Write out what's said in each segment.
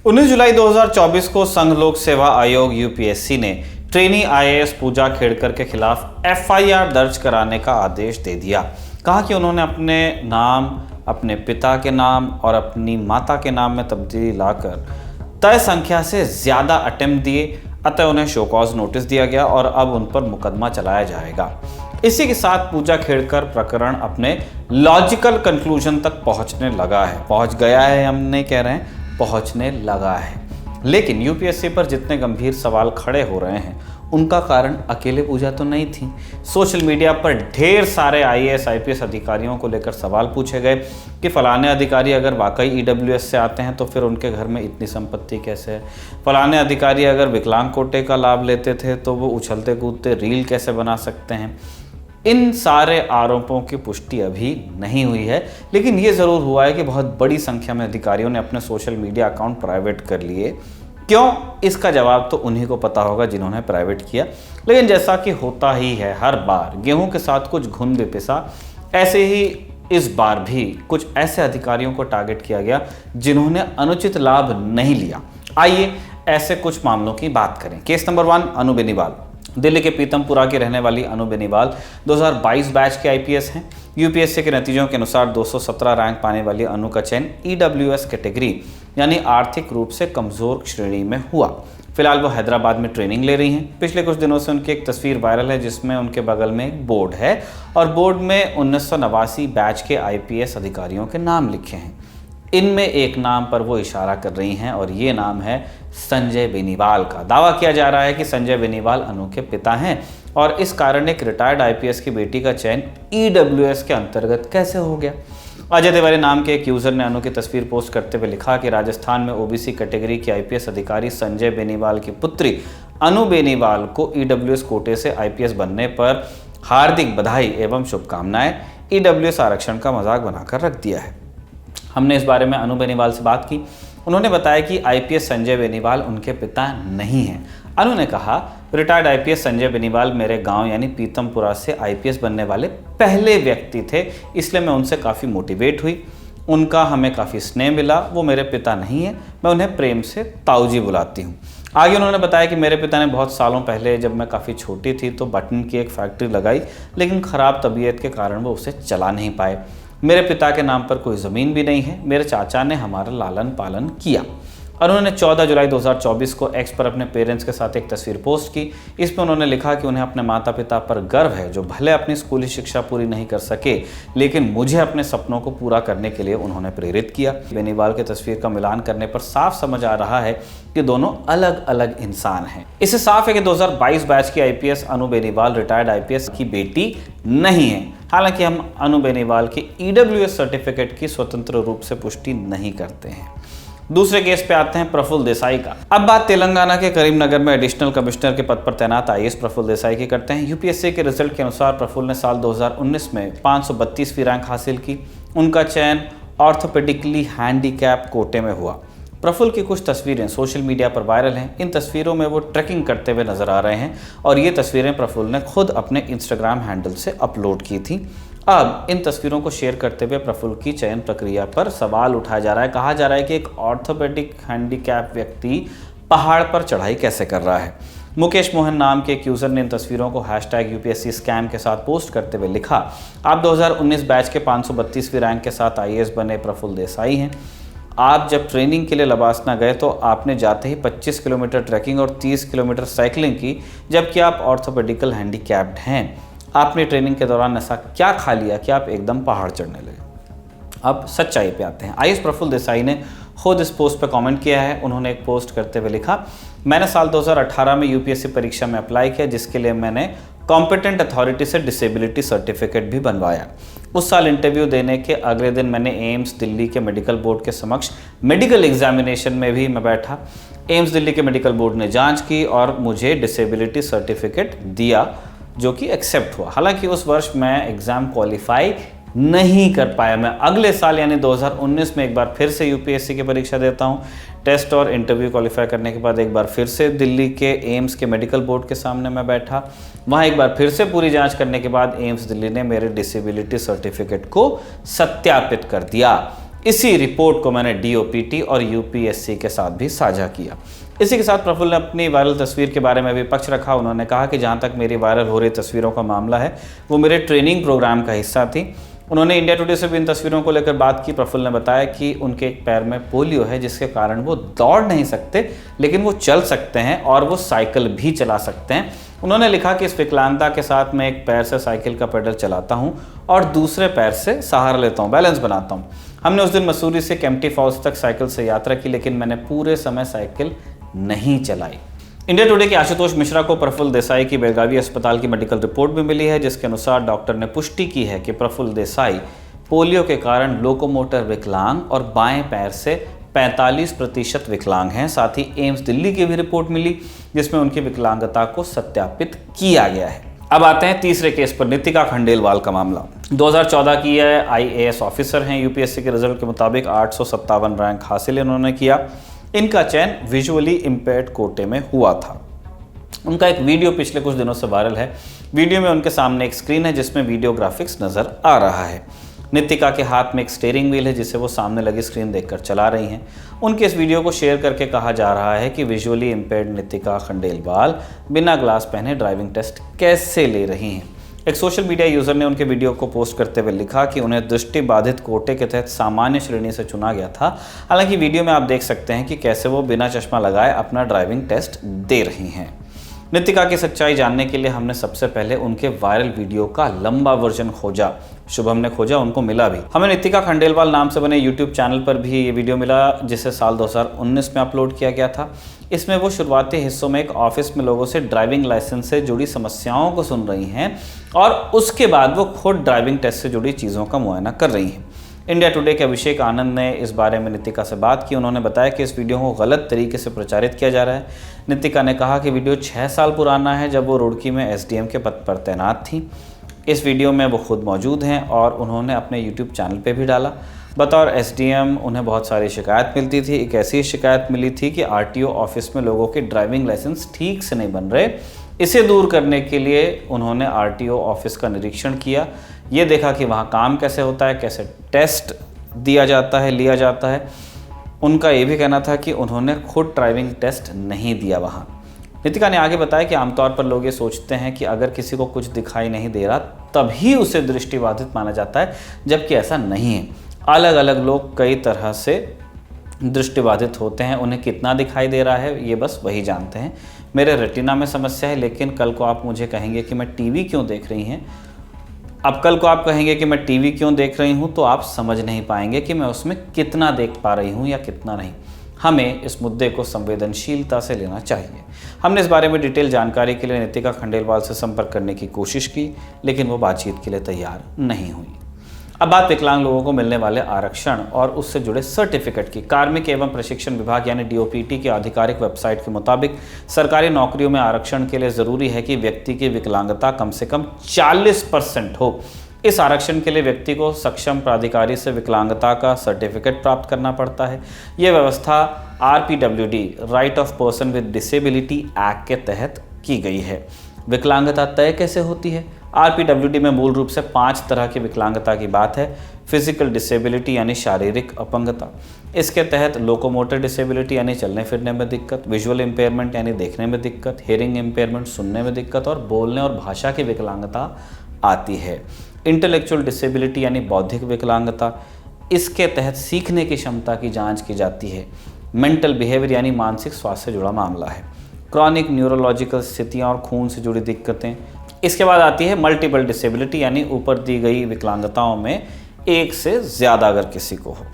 19 जुलाई 2024 को संघ लोक सेवा आयोग यूपीएससी ने ट्रेनी आईएएस पूजा खेड़कर के खिलाफ एफआईआर दर्ज कराने का आदेश दे दिया। कहा कि उन्होंने अपने नाम, अपने पिता के नाम और अपनी माता के नाम में तब्दीली लाकर तय संख्या से ज्यादा अटेम्प्ट दिए, अतः उन्हें शो कॉज नोटिस दिया गया और अब उन पर मुकदमा चलाया जाएगा। इसी के साथ पूजा खेड़कर प्रकरण अपने लॉजिकल कंक्लूजन तक पहुंच गया है, हम नहीं कह रहे हैं, पहुंचने लगा है। लेकिन यूपीएससी पर जितने गंभीर सवाल खड़े हो रहे हैं उनका कारण अकेले पूजा तो नहीं थी। सोशल मीडिया पर ढेर सारे आईएएस आईपीएस अधिकारियों को लेकर सवाल पूछे गए कि फलाने अधिकारी अगर वाकई ईडब्ल्यूएस से आते हैं तो फिर उनके घर में इतनी संपत्ति कैसे है, फलाने अधिकारी अगर विकलांग कोटे का लाभ लेते थे तो वो उछलते कूदते रील कैसे बना सकते हैं। इन सारे आरोपों की पुष्टि अभी नहीं हुई है, लेकिन ये ज़रूर हुआ है कि बहुत बड़ी संख्या में अधिकारियों ने अपने सोशल मीडिया अकाउंट प्राइवेट कर लिए। क्यों, इसका जवाब तो उन्हीं को पता होगा जिन्होंने प्राइवेट किया। लेकिन जैसा कि होता ही है हर बार, गेहूं के साथ कुछ घुन भी पिसा, ऐसे ही इस बार भी कुछ ऐसे अधिकारियों को टारगेट किया गया जिन्होंने अनुचित लाभ नहीं लिया। आइए ऐसे कुछ मामलों की बात करें। केस नंबर 1, अनु बेनीवाल। दिल्ली के पीतमपुरा की रहने वाली अनु बेनीवाल 2022 बैच के आईपीएस हैं। यूपीएससी के नतीजों के अनुसार 217 रैंक पाने वाली अनु का चयन ईडब्ल्यूएस कैटेगरी यानी आर्थिक रूप से कमजोर श्रेणी में हुआ। फिलहाल वो हैदराबाद में ट्रेनिंग ले रही हैं। पिछले कुछ दिनों से उनकी एक तस्वीर वायरल है जिसमें उनके बगल में एक बोर्ड है और बोर्ड में 1989 बैच के आईपीएस अधिकारियों के नाम लिखे हैं। इनमें एक नाम पर वो इशारा कर रही हैं और ये नाम है संजय बेनीवाल का। दावा किया जा रहा है कि संजय बेनीवाल अनु के पिता हैं और इस कारण एक रिटायर्ड आईपीएस की बेटी का चयन ईडब्ल्यूएस के अंतर्गत कैसे हो गया। अजय तिवारी नाम के एक यूजर ने अनु की तस्वीर पोस्ट करते हुए लिखा कि राजस्थान में ओबीसी कैटेगरी की आईपीएस अधिकारी संजय बेनीवाल की पुत्री अनु बेनीवाल को ईडब्ल्यूएस कोटे से आईपीएस बनने पर हार्दिक बधाई एवं शुभकामनाएं। ईडब्ल्यूएस आरक्षण का मजाक बनाकर रख दिया है। हमने इस बारे में अनु बेनीवाल से बात की। उन्होंने बताया कि आईपीएस संजय बेनीवाल उनके पिता नहीं हैं। अनु ने कहा, रिटायर्ड आईपीएस संजय बेनीवाल मेरे गांव यानी पीतमपुरा से आईपीएस बनने वाले पहले व्यक्ति थे, इसलिए मैं उनसे काफ़ी मोटिवेट हुई। उनका हमें काफ़ी स्नेह मिला। वो मेरे पिता नहीं है, मैं उन्हें प्रेम से ताऊजी बुलाती हूँ। आगे उन्होंने बताया कि मेरे पिता ने बहुत सालों पहले जब मैं काफ़ी छोटी थी तो बटन की एक फैक्ट्री लगाई, लेकिन ख़राब तबीयत के कारण वो उसे चला नहीं पाए। मेरे पिता के नाम पर कोई ज़मीन भी नहीं है। मेरे चाचा ने हमारा लालन पालन किया। और उन्होंने 14 जुलाई 2024 को एक्स पर अपने पेरेंट्स के साथ एक तस्वीर पोस्ट की। इसमें उन्होंने लिखा कि उन्हें अपने माता पिता पर गर्व है जो भले अपनी स्कूली शिक्षा पूरी नहीं कर सके, लेकिन मुझे अपने सपनों को पूरा करने के लिए उन्होंने प्रेरित किया। बेनीवाल की तस्वीर का मिलान करने पर साफ समझ आ रहा है कि दोनों अलग अलग इंसान हैं। इससे साफ है कि 2022 बैच की आईपीएस अनु बेनीवाल रिटायर्ड आईपीएस की बेटी नहीं है। हालांकि हम अनु बेनीवाल की ईडब्ल्यूएस सर्टिफिकेट की स्वतंत्र रूप से पुष्टि नहीं करते हैं। दूसरे केस पे आते हैं प्रफुल्ल देसाई का। अब बात तेलंगाना के करीमनगर में एडिशनल कमिश्नर के पद पर तैनात आईएएस प्रफुल्ल देसाई की करते हैं। यूपीएससी के रिजल्ट के अनुसार प्रफुल्ल ने साल 2019 में 532वीं रैंक हासिल की। उनका चयन ऑर्थोपेडिकली हैंडीकैप कोटे में हुआ। प्रफुल्ल की कुछ तस्वीरें सोशल मीडिया पर वायरल हैं। इन तस्वीरों में वो ट्रैकिंग करते हुए नजर आ रहे हैं और ये तस्वीरें प्रफुल्ल ने खुद अपने इंस्टाग्राम हैंडल से अपलोड की थी। अब इन तस्वीरों को शेयर करते हुए प्रफुल्ल की चयन प्रक्रिया पर सवाल उठाया जा रहा है। कहा जा रहा है कि एक ऑर्थोपेडिक हैंडीकैप व्यक्ति पहाड़ पर चढ़ाई कैसे कर रहा है। मुकेश मोहन नाम के एक यूज़र ने इन तस्वीरों को #UPSC स्कैम के साथ पोस्ट करते हुए लिखा, आप 2019 बैच के 532वीं रैंक के साथ आईएएस बने प्रफुल्ल देसाई हैं। आप जब ट्रेनिंग के लिए लबासना गए तो आपने जाते ही 25 किलोमीटर ट्रैकिंग और 30 किलोमीटर साइकिलिंग की, जबकि आप ऑर्थोपेडिकल हैंडीकैप्ड हैं। आपने ट्रेनिंग के दौरान ऐसा क्या खा लिया कि आप एकदम पहाड़ चढ़ने लगे। अब सच्चाई पे आते हैं। आईएएस प्रफुल्ल देसाई ने खुद इस पोस्ट पे कमेंट किया है। उन्होंने एक पोस्ट करते हुए लिखा, मैंने साल 2018 में यूपीएससी परीक्षा में अप्लाई किया, जिसके लिए मैंने कॉम्पिटेंट अथॉरिटी से डिसेबिलिटी सर्टिफिकेट भी बनवाया। उस साल इंटरव्यू देने के अगले दिन मैंने एम्स दिल्ली के मेडिकल बोर्ड के समक्ष मेडिकल एग्जामिनेशन में भी मैं बैठा। एम्स दिल्ली के मेडिकल बोर्ड ने जाँच की और मुझे डिसेबिलिटी सर्टिफिकेट दिया, जो कि एक्सेप्ट हुआ। हालांकि उस वर्ष मैं एग्ज़ाम क्वालिफाई नहीं कर पाया। मैं अगले साल यानी 2019 में एक बार फिर से यूपीएससी की परीक्षा देता हूँ। टेस्ट और इंटरव्यू क्वालिफाई करने के बाद एक बार फिर से दिल्ली के एम्स के मेडिकल बोर्ड के सामने मैं बैठा। वहाँ एक बार फिर से पूरी जांच करने के बाद एम्स दिल्ली ने मेरे डिसेबिलिटी सर्टिफिकेट को सत्यापित कर दिया। इसी रिपोर्ट को मैंने डीओपीटी और यूपीएससी के साथ भी साझा किया। इसी के साथ प्रफुल्ल ने अपनी वायरल तस्वीर के बारे में भी पक्ष रखा। उन्होंने कहा कि जहां तक मेरी वायरल हो रही तस्वीरों का मामला है, वो मेरे ट्रेनिंग प्रोग्राम का हिस्सा थी। उन्होंने इंडिया टुडे से भी इन तस्वीरों को लेकर बात की। प्रफुल्ल ने बताया कि उनके एक पैर में पोलियो है, जिसके कारण वो दौड़ नहीं सकते, लेकिन वो चल सकते हैं और वो साइकिल भी चला सकते हैं। उन्होंने लिखा कि इस विकलांगता के साथ मैं एक पैर से साइकिल का पेडल चलाता हूं और दूसरे पैर से सहारा लेता हूं, बैलेंस बनाता हूं। हमने उस दिन मसूरी से केम्प्टी फॉल्स तक साइकिल से यात्रा की, लेकिन मैंने पूरे समय साइकिल नहीं चलाई। इंडिया टुडे के आशुतोष मिश्रा को प्रफुल्ल देसाई की बेलगावी अस्पताल की मेडिकल रिपोर्ट भी मिली है, जिसके अनुसार डॉक्टर ने पुष्टि की है कि प्रफुल्ल देसाई पोलियो के कारण लोकोमोटर विकलांग और बाएं पैर से 45% विकलांग हैं। साथ ही एम्स दिल्ली की भी रिपोर्ट मिली, जिसमें उनकी विकलांगता को सत्यापित किया गया है। अब आते हैं तीसरे केस पर, नितिका खंडेलवाल का मामला। 2014 की यह आईएएस ऑफिसर हैं। यूपीएससी के रिजल्ट के मुताबिक 857 रैंक हासिल इन्होंने किया। इनका चयन विजुअली इम्पेयर्ड कोटे में हुआ था। उनका एक वीडियो पिछले कुछ दिनों से वायरल है। वीडियो में उनके सामने एक स्क्रीन है जिसमें वीडियो ग्राफिक्स नजर आ रहा है। नितिका के हाथ में एक स्टीयरिंग व्हील है, जिसे वो सामने लगी स्क्रीन देखकर चला रही हैं। उनके इस वीडियो को शेयर करके कहा जा रहा है कि विजुअली इम्पेयर्ड नितिका खंडेलवाल बिना ग्लास पहने ड्राइविंग टेस्ट कैसे ले रही हैं। एक सोशल मीडिया यूजर ने उनके वीडियो को पोस्ट करते हुए लिखा कि उन्हें दृष्टि बाधित कोटे के तहत सामान्य श्रेणी से चुना गया था। हालांकि वीडियो में आप देख सकते हैं कि कैसे वो बिना चश्मा लगाए अपना ड्राइविंग टेस्ट दे रही हैं। नितिका की सच्चाई जानने के लिए हमने सबसे पहले उनके वायरल वीडियो का लंबा वर्जन खोजा। शुभम ने खोजा, उनको मिला भी। हमें नितिका खंडेलवाल नाम से बने यूट्यूब चैनल पर भी ये वीडियो मिला, जिसे साल 2019 में अपलोड किया गया था। इसमें वो शुरुआती हिस्सों में एक ऑफिस में लोगों से ड्राइविंग लाइसेंस से जुड़ी समस्याओं को सुन रही हैं और उसके बाद वो खुद ड्राइविंग टेस्ट से जुड़ी चीज़ों का मुआयना कर रही हैं। इंडिया टुडे के अभिषेक आनंद ने इस बारे में नितिका से बात की। उन्होंने बताया कि इस वीडियो को गलत तरीके से प्रचारित किया जा रहा है। नितिका ने कहा कि वीडियो 6 साल पुराना है, जब वो रुड़की में एसडीएम के पद पर तैनात थी। इस वीडियो में वो खुद मौजूद हैं और उन्होंने अपने यूट्यूब चैनल पे भी डाला। बतौर एसडीएम उन्हें बहुत सारी शिकायत मिलती थी। एक ऐसी शिकायत मिली थी कि आरटीओ ऑफिस में लोगों के ड्राइविंग लाइसेंस ठीक से नहीं बन रहे। इसे दूर करने के लिए उन्होंने आरटीओ ऑफिस का निरीक्षण किया। ये देखा कि वहाँ काम कैसे होता है, कैसे टेस्ट लिया जाता है। उनका ये भी कहना था कि उन्होंने खुद ड्राइविंग टेस्ट नहीं दिया वहाँ। नितिका ने आगे बताया कि आमतौर पर लोग ये सोचते हैं कि अगर किसी को कुछ दिखाई नहीं दे रहा तभी उसे दृष्टिबाधित माना जाता है, जबकि ऐसा नहीं है। अलग अलग लोग कई तरह से दृष्टिबाधित होते हैं। उन्हें कितना दिखाई दे रहा है ये बस वही जानते हैं। मेरे रेटिना में समस्या है, लेकिन कल को आप मुझे कहेंगे कि मैं टीवी क्यों देख रही हैं, तो आप समझ नहीं पाएंगे कि मैं उसमें कितना देख पा रही हूँ या कितना नहीं। हमें इस मुद्दे को संवेदनशीलता से लेना चाहिए। हमने इस बारे में डिटेल जानकारी के लिए नितिका खंडेलवाल से संपर्क करने की कोशिश की, लेकिन वो बातचीत के लिए तैयार नहीं हुई। अब बात विकलांग लोगों को मिलने वाले आरक्षण और उससे जुड़े सर्टिफिकेट की। कार्मिक एवं प्रशिक्षण विभाग यानी डीओपीटी की आधिकारिक वेबसाइट के मुताबिक सरकारी नौकरियों में आरक्षण के लिए जरूरी है कि व्यक्ति की विकलांगता कम से कम 40% हो। इस आरक्षण के लिए व्यक्ति को सक्षम प्राधिकारी से विकलांगता का सर्टिफिकेट प्राप्त करना पड़ता है। यह व्यवस्था RPWD right of person with disability act के तहत की गई है। विकलांगता तय कैसे होती है? RPWD में मूल रूप से 5 तरह की विकलांगता की बात है। फिजिकल डिसेबिलिटी यानी शारीरिक अपंगता, इसके तहत लोकोमोटर डिसेबिलिटी यानी चलने फिरने में दिक्कत, विजुअल इम्पेयरमेंट यानी देखने में दिक्कत, हियरिंग इम्पेयरमेंट सुनने में दिक्कत और बोलने और भाषा की विकलांगता आती है। इंटेलेक्चुअल डिसेबिलिटी यानी बौद्धिक विकलांगता, इसके तहत सीखने की क्षमता की जांच की जाती है। मेंटल बिहेवियर यानी मानसिक स्वास्थ्य से जुड़ा मामला है। क्रॉनिक न्यूरोलॉजिकल स्थितियां और खून से जुड़ी दिक्कतें। इसके बाद आती है मल्टीपल डिसेबिलिटी यानी ऊपर दी गई विकलांगताओं में एक से ज़्यादा अगर किसी को हो।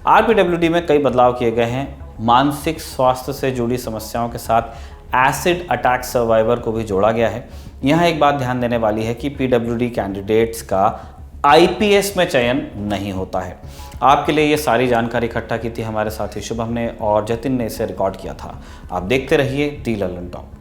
RPWD में कई बदलाव किए गए हैं। मानसिक स्वास्थ्य से जुड़ी समस्याओं के साथ एसिड अटैक सर्वाइवर को भी जोड़ा गया है। यहाँ एक बात ध्यान देने वाली है कि PWD कैंडिडेट्स का IPS में चयन नहीं होता है। आपके लिए ये सारी जानकारी इकट्ठा की थी हमारे साथी शुभम ने और जतिन ने इसे रिकॉर्ड किया था। आप देखते रहिए दी ललन टॉप।